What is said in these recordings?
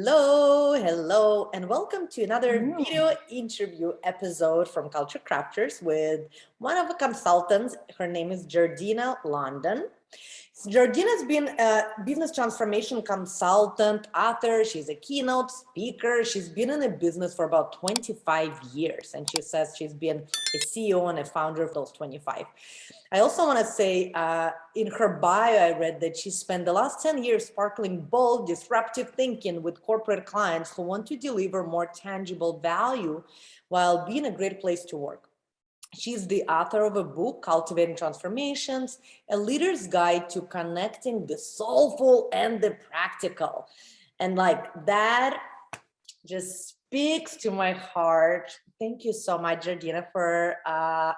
Hello, and welcome to another Hello. video interview episode from Culture Crafters with one of the consultants. Her name is Jardena London. Jardena's been a business transformation consultant, author. She's a keynote speaker. She's been in the business for about 25 years, and she says she's been a CEO and a founder of those 25. I also want to say in her bio, I read that she spent the last 10 years sparkling bold, disruptive thinking with corporate clients who want to deliver more tangible value while being a great place to work. She's the author of a book, Cultivating Transformations, a leader's guide to connecting the soulful and the practical. And like that just speaks to my heart. Thank you so much, Jardena, for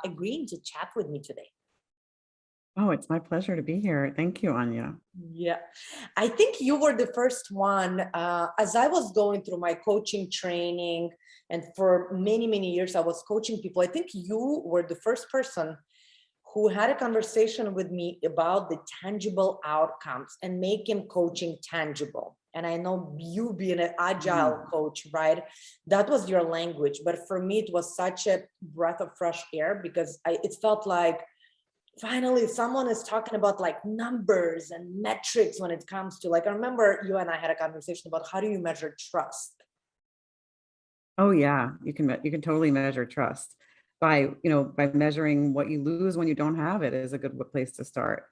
agreeing to chat with me today. Oh, it's my pleasure to be here. Thank you, Anya. Yeah, I think you were the first one as I was going through my coaching training, and for many years I was coaching people. I think you were the first person who had a conversation with me about the tangible outcomes and making coaching tangible. And I know you being an agile coach, right? That was your language. But for me, it was such a breath of fresh air because it felt like, finally, someone is talking about like numbers and metrics when it comes to, like, I remember you and I had a conversation about how do you measure trust? Oh yeah, you can totally measure trust by measuring what you lose when you don't have it is a good place to start.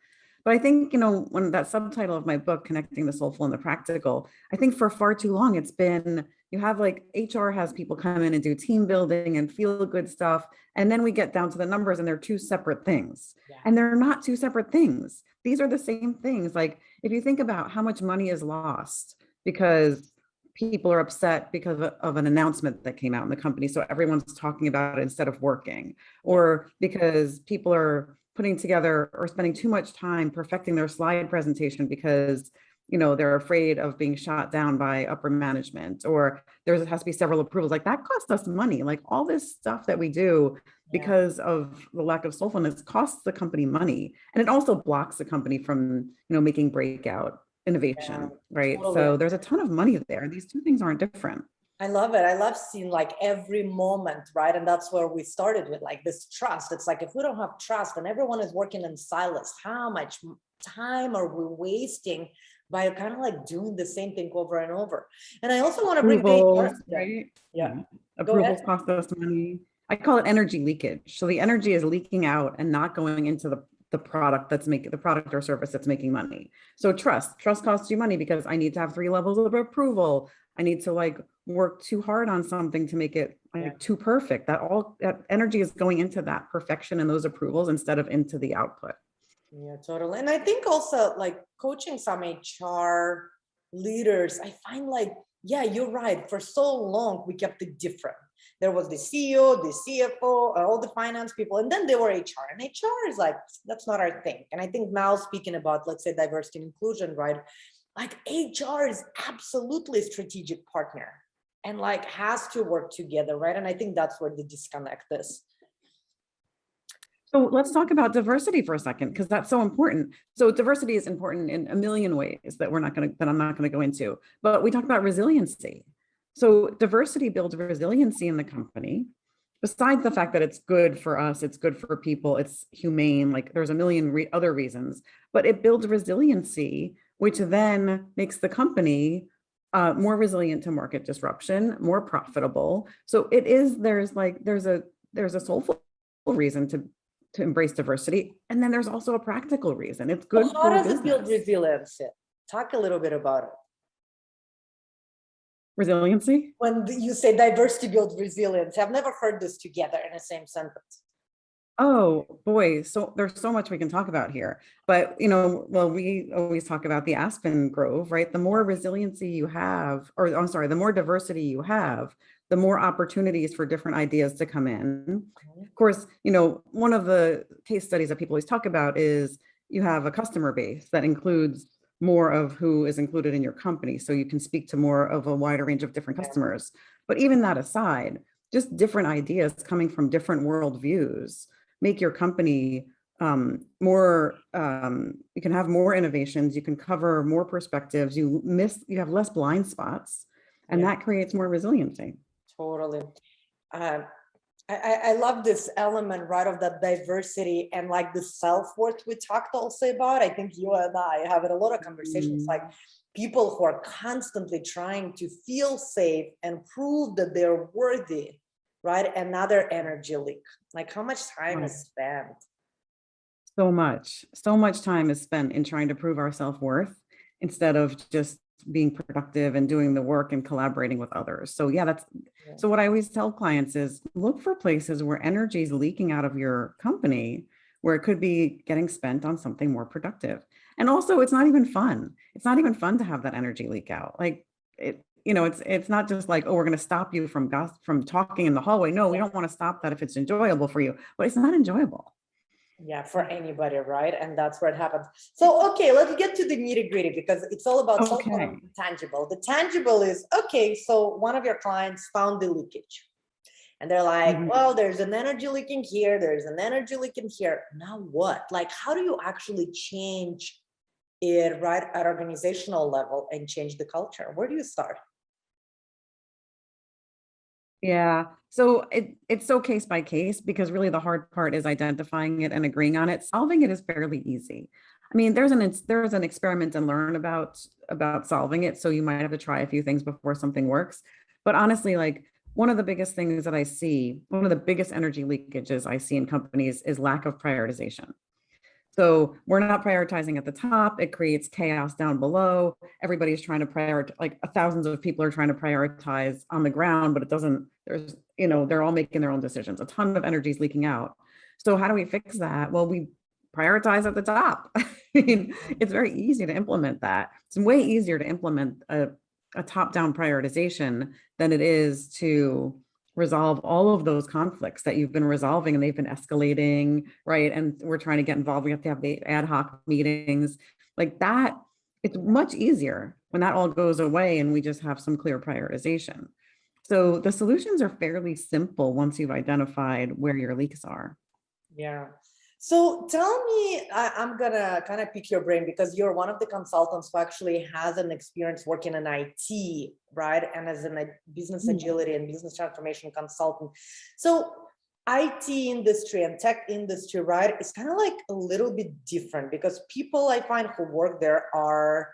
But I think, when that subtitle of my book, Connecting the Soulful and the Practical, I think for far too long, it's been, you have like HR has people come in and do team building and feel good stuff. And then we get down to the numbers and they're two separate things. Yeah. And they're not two separate things. These are the same things. Like if you think about how much money is lost because people are upset because of an announcement that came out in the company. So everyone's talking about it instead of working, or because people are putting together or spending too much time perfecting their slide presentation because they're afraid of being shot down by upper management, or there has to be several approvals. Like that costs us money. Like all this stuff that we do because of the lack of soulfulness costs the company money, and it also blocks the company from making breakout innovation, right? Totally. So there's a ton of money there. These two things aren't different. I love it. I love seeing like every moment, right? And that's where we started with, like, this trust. It's like, if we don't have trust and everyone is working in silos, how much time are we wasting by kind of like doing the same thing over and over? And I also want to bring approvals, right? Yeah. Approvals cost us money. I call it energy leakage. So the energy is leaking out and not going into the product that's making the product or service that's making money. So trust costs you money because I need to have 3 levels of approval. I need to like work too hard on something to make it too perfect. That energy is going into that perfection and those approvals instead of into the output. Yeah, totally. And I think also like coaching some HR leaders, I find like, yeah, you're right. For so long, we kept it different. There was the CEO, the CFO, all the finance people, and then they were HR. And HR is like, that's not our thing. And I think now, speaking about, let's say, diversity and inclusion, right? Like HR is absolutely a strategic partner and like has to work together, right? And I think that's where the disconnect is. So let's talk about diversity for a second, because that's so important. So diversity is important in a million ways that I'm not going to go into, but we talk about resiliency. So diversity builds resiliency in the company. Besides the fact that it's good for us, it's good for people, it's humane, like there's a million other reasons, but it builds resiliency, which then makes the company more resilient to market disruption, more profitable. So there's a soulful reason to embrace diversity. And then there's also a practical reason. It's good for business. How does it build resiliency? Talk a little bit about it. Resiliency? When you say diversity builds resilience, I've never heard this together in the same sentence. Oh boy, so there's so much we can talk about here. But we always talk about the aspen grove, right? The more resiliency you have, or I'm sorry, the more diversity you have, the more opportunities for different ideas to come in. Of course, one of the case studies that people always talk about is you have a customer base that includes more of who is included in your company. So you can speak to more of a wider range of different customers. But even that aside, just different ideas coming from different worldviews make your company more, you can have more innovations, you can cover more perspectives, you have less blind spots. And Yeah, that creates more resiliency. totally. Um, I love this element, right, of that diversity and like the self-worth we talked also about. I think you and I have had a lot of conversations, like people who are constantly trying to feel safe and prove that they're worthy, right? Another energy leak. Like how much time is spent? So much time is spent in trying to prove our self-worth instead of just being productive and doing the work and collaborating with others. So yeah, so what I always tell clients is look for places where energy is leaking out of your company, where it could be getting spent on something more productive. And also it's not even fun. It's not even fun to have that energy leak out. Like it's not just like, oh, we're going to stop you from talking in the hallway. No, we don't want to stop that if it's enjoyable for you, but it's not enjoyable. Yeah, for anybody, right? And that's where it happens. So, okay, let's get to the nitty gritty because it's all about Okay. tangible. The tangible is, okay, so one of your clients found the leakage. And they're like, well, there's an energy leaking here, there's an energy leaking here. Now what? Like, how do you actually change it, right, at organizational level and change the culture? Where do you start? Yeah. So it's so case by case because really the hard part is identifying it and agreeing on it. Solving it is fairly easy. I mean, there's an experiment and learn about solving it. So you might have to try a few things before something works. But honestly, like one of the biggest things that I see, one of the biggest energy leakages I see in companies is lack of prioritization. So we're not prioritizing at the top. It creates chaos down below. Everybody's trying to prioritize, like thousands of people are trying to prioritize on the ground, but it doesn't, they're all making their own decisions. A ton of energy is leaking out. So how do we fix that? Well, we prioritize at the top. I mean, it's very easy to implement that. It's way easier to implement a top-down prioritization than it is to resolve all of those conflicts that you've been resolving and they've been escalating, right? And we're trying to get involved. We have to have the ad hoc meetings like that. It's much easier when that all goes away and we just have some clear prioritization. So the solutions are fairly simple once you've identified where your leaks are. Yeah. So tell me, I'm gonna kind of pick your brain because you're one of the consultants who actually has an experience working in IT, right? And as a business agility and business transformation consultant. So IT industry and tech industry, right, it's kind of like a little bit different because people I find who work there are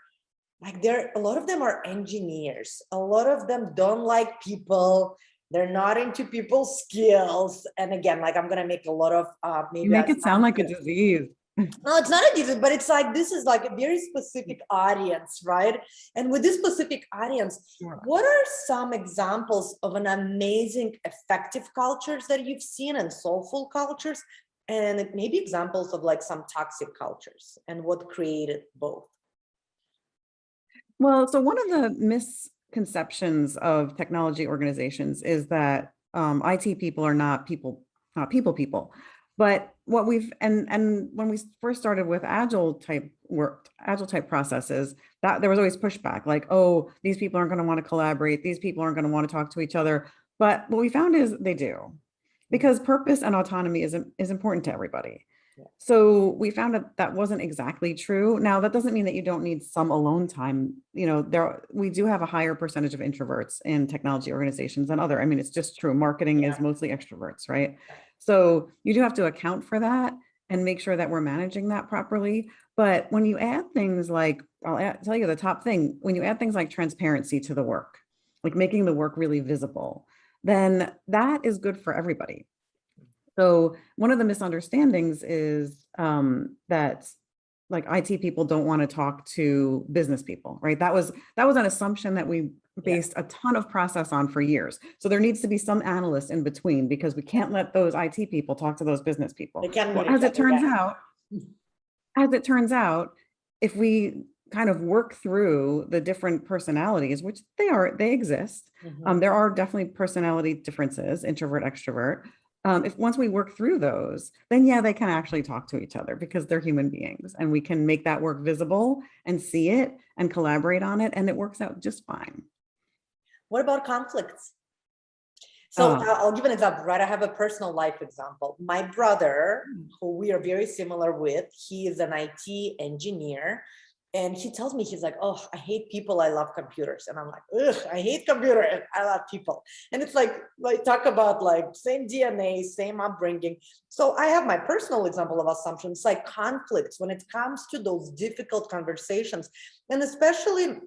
like a lot of them are engineers. A lot of them don't like people. They're not into people's skills. And again, like I'm gonna make a lot of maybe you make it sound like a disease. no, it's not a disease, but it's like this is like a very specific audience, right? And with this specific audience, what are some examples of an amazing, effective cultures that you've seen and soulful cultures? And maybe examples of like some toxic cultures and what created both? Well, so one of the misconceptions of technology organizations is that IT people are not people, people. But what and when we first started with agile type work, agile type processes, that there was always pushback, like, oh, these people aren't going to want to collaborate, these people aren't going to want to talk to each other. But what we found is they do, because purpose and autonomy is important to everybody. So we found that that wasn't exactly true. Now, that doesn't mean that you don't need some alone time. We do have a higher percentage of introverts in technology organizations than other. I mean, it's just true. Marketing is mostly extroverts, right? So you do have to account for that and make sure that we're managing that properly. But when you add things like, tell you the top thing, when you add things like transparency to the work, like making the work really visible, then that is good for everybody. So one of the misunderstandings is that like IT people don't want to talk to business people, right? That was an assumption that we based a ton of process on for years. So there needs to be some analyst in between because we can't let those IT people talk to those business people. Well, as it turns out, if we kind of work through the different personalities, which they exist, there are definitely personality differences, introvert, extrovert. If once we work through those, then they can actually talk to each other because they're human beings and we can make that work visible and see it and collaborate on it. And it works out just fine. What about conflicts? So I'll give an example, right? I have a personal life example. My brother, who we are very similar with, he is an IT engineer. And he tells me, he's like, oh, I hate people, I love computers. And I'm like, ugh, I hate computers, I love people. And it's like talk about like same DNA, same upbringing. So I have my personal example of assumptions, like conflicts when it comes to those difficult conversations, and especially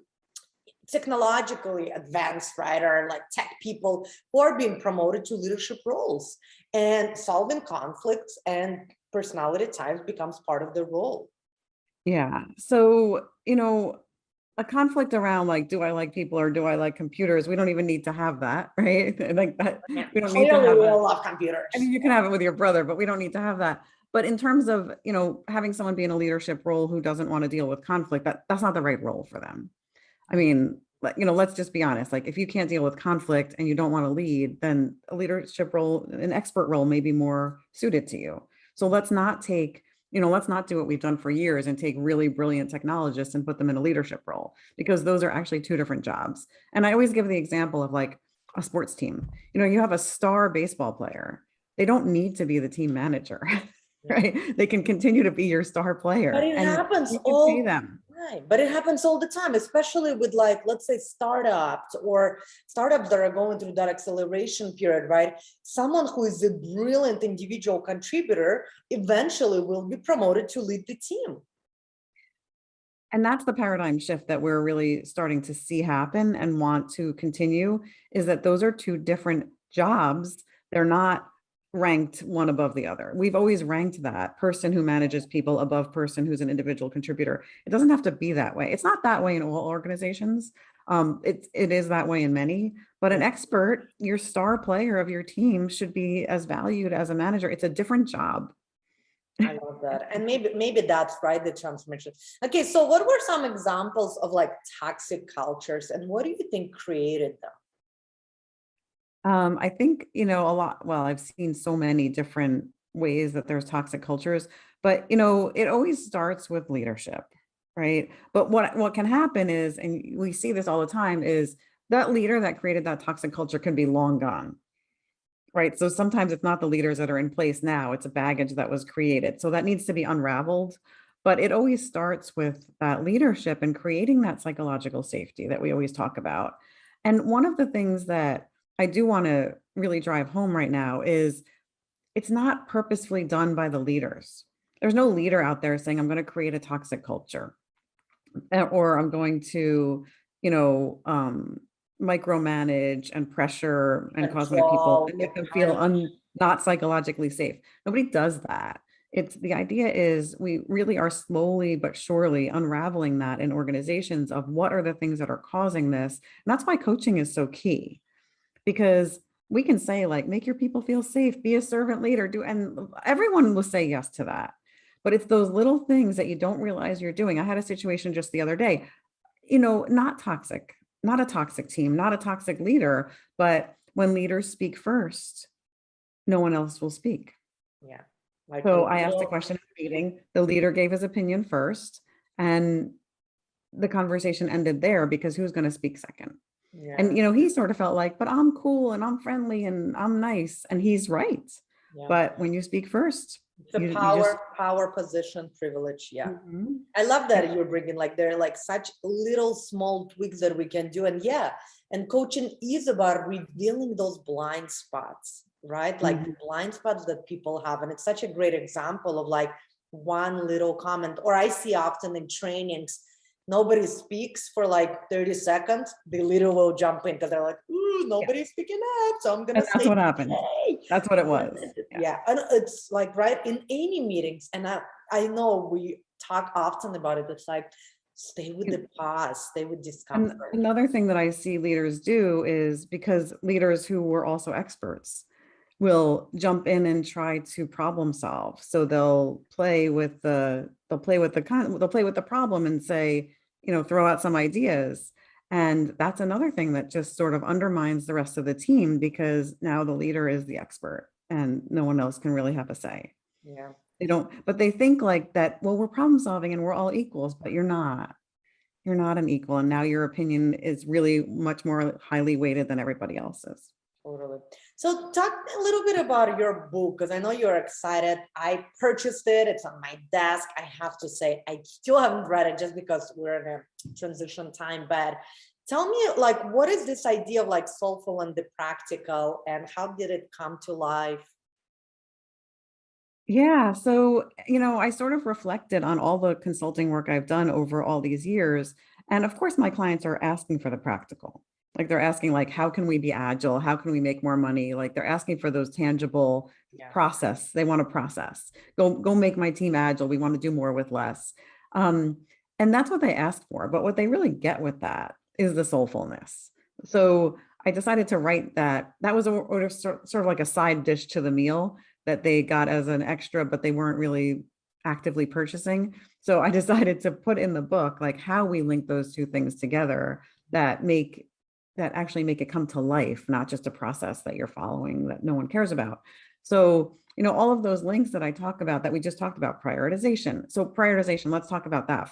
technologically advanced, right, or like tech people who are being promoted to leadership roles, and solving conflicts and personality types becomes part of the role. Yeah. So, a conflict around like, do I like people or do I like computers? We don't even need to have that, right? Like that, Yeah. we don't need to Clearly have we that. all love computers. I mean, you can have it with your brother, but we don't need to have that. But in terms of, having someone be in a leadership role who doesn't want to deal with conflict, that's not the right role for them. I mean, let's just be honest. Like, if you can't deal with conflict and you don't want to lead, then a leadership role, an expert role, may be more suited to you. So let's not do what we've done for years and take really brilliant technologists and put them in a leadership role, because those are actually two different jobs. And I always give the example of like a sports team. You have a star baseball player. They don't need to be the team manager, right? They can continue to be your star But player it and happens you can pay all them. right. But it happens all the time, especially with like, let's say startups that are going through that acceleration period, right? Someone who is a brilliant individual contributor eventually will be promoted to lead the team. And that's the paradigm shift that we're really starting to see happen and want to continue, is that those are two different jobs. They're not ranked one above the other. We've always ranked that person who manages people above person who's an individual contributor. It doesn't have to be that way. It's not that way in all organizations. It is that way in many, but an expert, your star player of your team, should be as valued as a manager. It's a different job. I love that. And maybe that's right, the transformation. Okay, so what were some examples of like toxic cultures, and what do you think created them? I think, well, I've seen so many different ways that there's toxic cultures, but it always starts with leadership, right? But what can happen is, and we see this all the time, is that leader that created that toxic culture can be long gone. Right. So sometimes it's not the leaders that are in place now, it's a baggage that was created. So that needs to be unraveled. But it always starts with that leadership and creating that psychological safety that we always talk about. And one of the things that I do want to really drive home right now is it's not purposefully done by the leaders. There's no leader out there saying, I'm going to create a toxic culture, or I'm going to, you know, um, micromanage and pressure and cause my people Control, and make get them feel punished. not psychologically safe. Nobody does that. It's the idea is we really are slowly but surely unraveling that in organizations of what are the things that are causing this. And that's why coaching is so key, because we can say like, make your people feel safe, be a servant leader, and everyone will say yes to that. But it's those little things that you don't realize you're doing. I had a situation just the other day, not toxic, not a toxic team, not a toxic leader, but when leaders speak first, no one else will speak. Yeah. Like a So I asked a little, question in the meeting, the leader gave his opinion first, and the conversation ended there because who's going to speak second? yeah, And, he sort of felt like, but I'm cool and I'm friendly and I'm nice. And he's right. yeah. But when you speak first, It's a you just, power position privilege. Yeah. Mhm. I love that you're bringing like there are like such little small tweaks that we can do. And yeah, and coaching is about revealing those blind spots, right? Like Mhm. blind spots that people have. And it's such a great example of like one little comment, or I see often in trainings, nobody speaks for like 30 seconds. The leader will jump in because they're like, ooh, Yeah. nobody's speaking up. So I'm gonna And that's say, what happened. hey. That's what it was. Yeah. Yeah, and it's like right in any meetings, and I know we talk often about it. It's like stay with the pause, stay with And discomfort. another thing that I see leaders do is, because leaders who were also experts will jump in and try to problem solve. So they'll play with the problem and say, throw out some ideas. And that's another thing that just sort of undermines the rest of the team, because now the leader is the expert and no one else can really have a say. Yeah, They don't, but they think like that, well, we're problem solving and we're all equals, but you're not. You're not an equal. And now your opinion is really much more highly weighted than everybody else's. Totally. So talk a little bit about your book, because I know you're excited. I purchased it. It's on my desk. I have to say, I still haven't read it just because we're in a transition time. But tell me, like, what is this idea of like soulful and the practical, and how did it come to life? Yeah. So, I sort of reflected on all the consulting work I've done over all these years. And of course, my clients are asking for the practical. Like they're asking, like, how can we be agile? How can we make more money? Like they're asking for those tangible Yeah. process. They want to process. Go make my team agile. We want to do more with less. Um, and that's what they ask for. But what they really get with that is the soulfulness. So I decided to write that. That was sort of like a side dish to the meal that they got as an extra, but they weren't really actively purchasing. So I decided to put in the book, like how we link those two things together that actually make it come to life, not just a process that you're following that no one cares about. So, all of those links that I talk about that we just talked about, prioritization. So prioritization, let's talk about that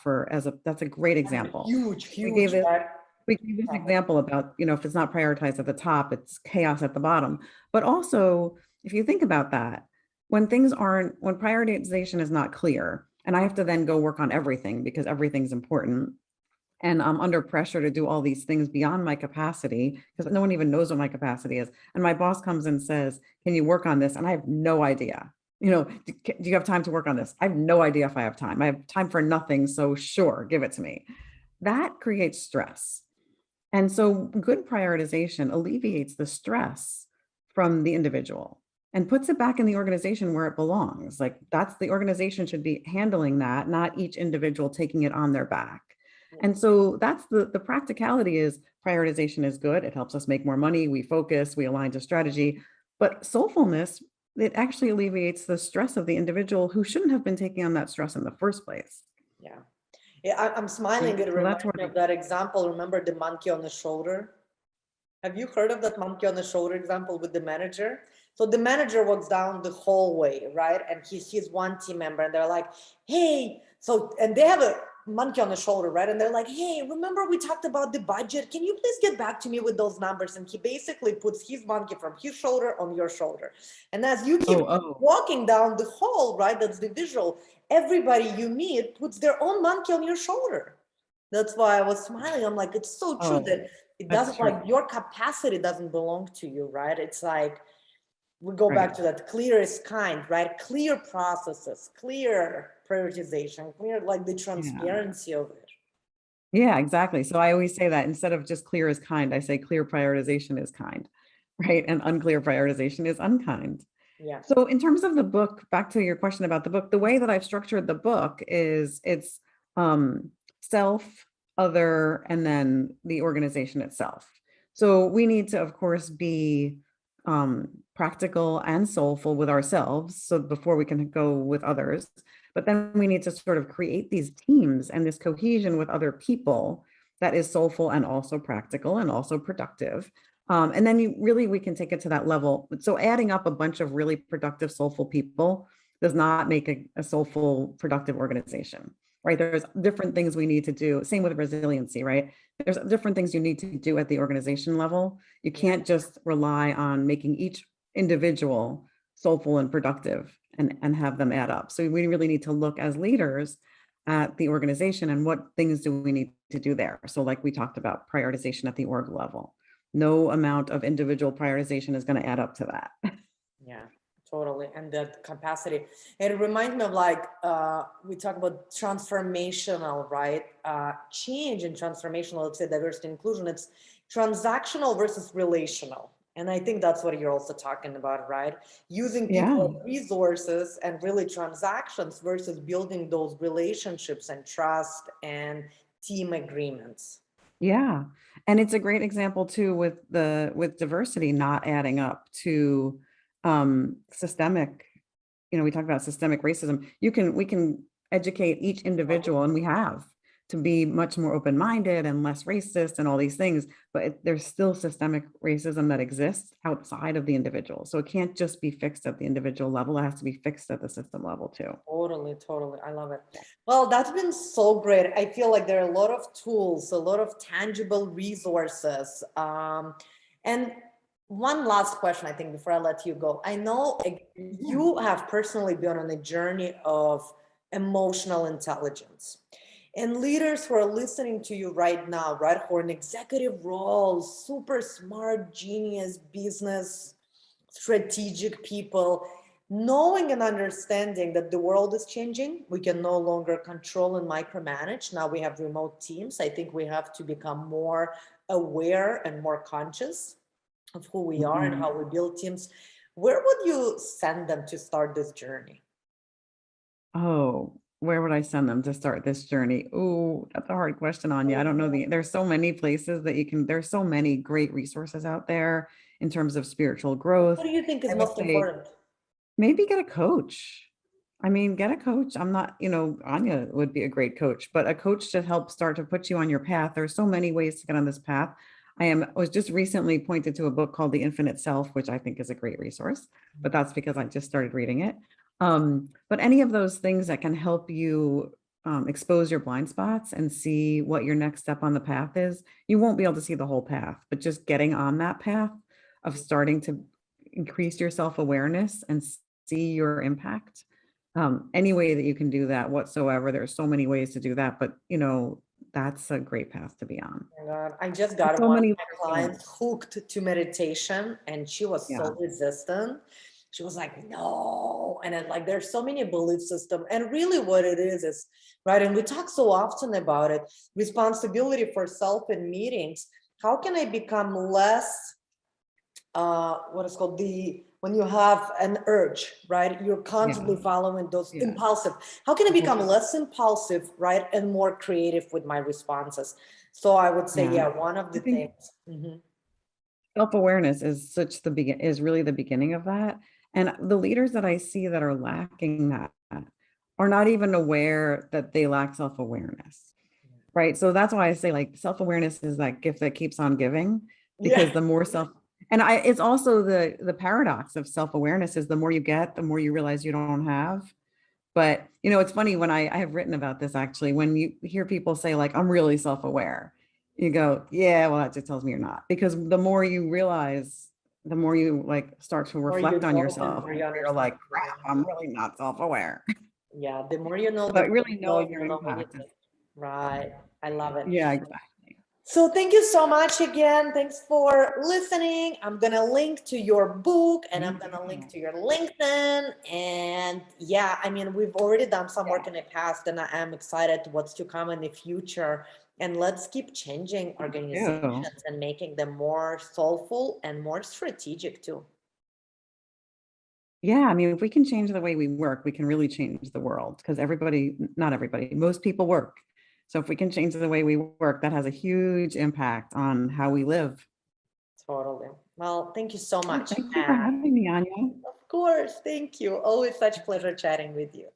that's a great example. Huge, We gave huge, it right? we gave this example about, if it's not prioritized at the top, it's chaos at the bottom. But also, if you think about that, when prioritization is not clear, and I have to then go work on everything because everything's important, and I'm under pressure to do all these things beyond my capacity because no one even knows what my capacity is. And my boss comes and says, can you work on this? And I have no idea. Do you have time to work on this? I have no idea if I have time. I have time for nothing. So sure, give it to me. That creates stress. And so good prioritization alleviates the stress from the individual and puts it back in the organization where it belongs. Like that's the organization should be handling that, not each individual taking it on their back. And so that's the practicality is prioritization is good. It helps us make more money. We focus, we align to strategy, but soulfulness, it actually alleviates the stress of the individual who shouldn't have been taking on that stress in the first place. Yeah. Yeah, I'm smiling. It So that's reminds where me of that example. Remember the monkey on the shoulder? Have you heard of that monkey on the shoulder example with the manager? So the manager walks down the hallway, right? And he sees one team member and they're like, hey, and they have a monkey on the shoulder, right? And they're like, hey, remember we talked about the budget? Can you please get back to me with those numbers? And he basically puts his monkey from his shoulder on your shoulder. And as you keep walking down the hall, right? That's the visual. Everybody you meet puts their own monkey on your shoulder. That's why I was smiling. I'm like, it's so true that it doesn't, like, your capacity doesn't belong to you, right? It's like, we go back to that clear is kind, right? Clear processes, clear prioritization, clear, like the transparency of it. Yeah, exactly. So I always say that instead of just clear is kind, I say clear prioritization is kind, right? And unclear prioritization is unkind. Yeah. So in terms of the book, back to your question about the book, the way that I've structured the book is it's self, other, and then the organization itself. So we need to, of course, be practical and soulful with ourselves. So before we can go with others, but then we need to sort of create these teams and this cohesion with other people that is soulful and also practical and also productive. And then we can take it to that level. So adding up a bunch of really productive, soulful people does not make a soulful, productive organization, right? There's different things we need to do. Same with resiliency, right? There's different things you need to do at the organization level. You can't just rely on making each individual soulful and productive and have them add up. So we really need to look as leaders at the organization and what things do we need to do there. So like we talked about prioritization at the org level. No amount of individual prioritization is going to add up to that. Yeah, totally. And that capacity. It reminds me of like, we talk about transformational, right? Change and transformational, let's say diversity inclusion, it's transactional versus relational. And I think that's what you're also talking about, right? Using people resources and really transactions versus building those relationships and trust and team agreements. Yeah. And it's a great example too with diversity not adding up to systemic, we talk about systemic racism. We can educate each individual, and we have, to be much more open-minded and less racist and all these things, but there's still systemic racism that exists outside of the individual. So it can't just be fixed at the individual level, it has to be fixed at the system level too. Totally, totally. I love it. Well, that's been so great. I feel like there are a lot of tools, a lot of tangible resources. And one last question, I think, before I let you go. I know you have personally been on a journey of emotional intelligence. And leaders who are listening to you right now, right, who are in executive roles, super smart, genius, business, strategic people, knowing and understanding that the world is changing, we can no longer control and micromanage. Now we have remote teams. I think we have to become more aware and more conscious of who we are and how we build teams. Where would you send them to start this journey? Oh, where would I send them to start this journey? Oh, that's a hard question, Anya. I don't know there's so many places that you can, there's so many great resources out there in terms of spiritual growth. What do you think is I would most say important? maybe get a coach. I mean, get a coach. I'm not, Anya would be a great coach, but a coach to help start to put you on your path. There's so many ways to get on this path. Was just recently pointed to a book called The Infinite Self, which I think is a great resource, but that's because I just started reading it. But any of those things that can help you expose your blind spots and see what your next step on the path is. You won't be able to see the whole path, but just getting on that path of starting to increase your self-awareness and see your impact. Any way that you can do that whatsoever. There's so many ways to do that, but that's a great path to be on. Oh my God, I just got So one of many my clients hooked to meditation, and she was so resistant. She was like, no. And then, like, there's so many belief systems. And really what it is, right? And we talk so often about it, responsibility for self in meetings. How can I become less, what is called when you have an urge, right? You're constantly following those impulsive. How can I become less impulsive, right? And more creative with my responses? So I would say, one of the things. Self-awareness is really the beginning of that. And the leaders that I see that are lacking that are not even aware that they lack self-awareness. Right. So that's why I say, like, self-awareness is that gift that keeps on giving, because the more it's also the paradox of self-awareness is the more you get, the more you realize you don't have. But, it's funny when I have written about this, actually, when you hear people say, like, I'm really self-aware, you go, yeah, well, that just tells me you're not, because the more you realize, the more you start to reflect on yourself, you're like, crap, I'm really not self-aware. Yeah, the more you know, But really knowing your impact. Right. I love it. Yeah, exactly. So thank you so much again. Thanks for listening. I'm going to link to your book, and I'm going to link to your LinkedIn. And yeah, I mean, we've already done some work in the past, and I am excited what's to come in the future. And let's keep changing organizations and making them more soulful and more strategic too. Yeah, I mean, if we can change the way we work, we can really change the world, because not everybody, most people work. So if we can change the way we work, that has a huge impact on how we live. Totally. Well, thank you so much. Thank you for having me, Anya. Of course. Thank you. Always such a pleasure chatting with you.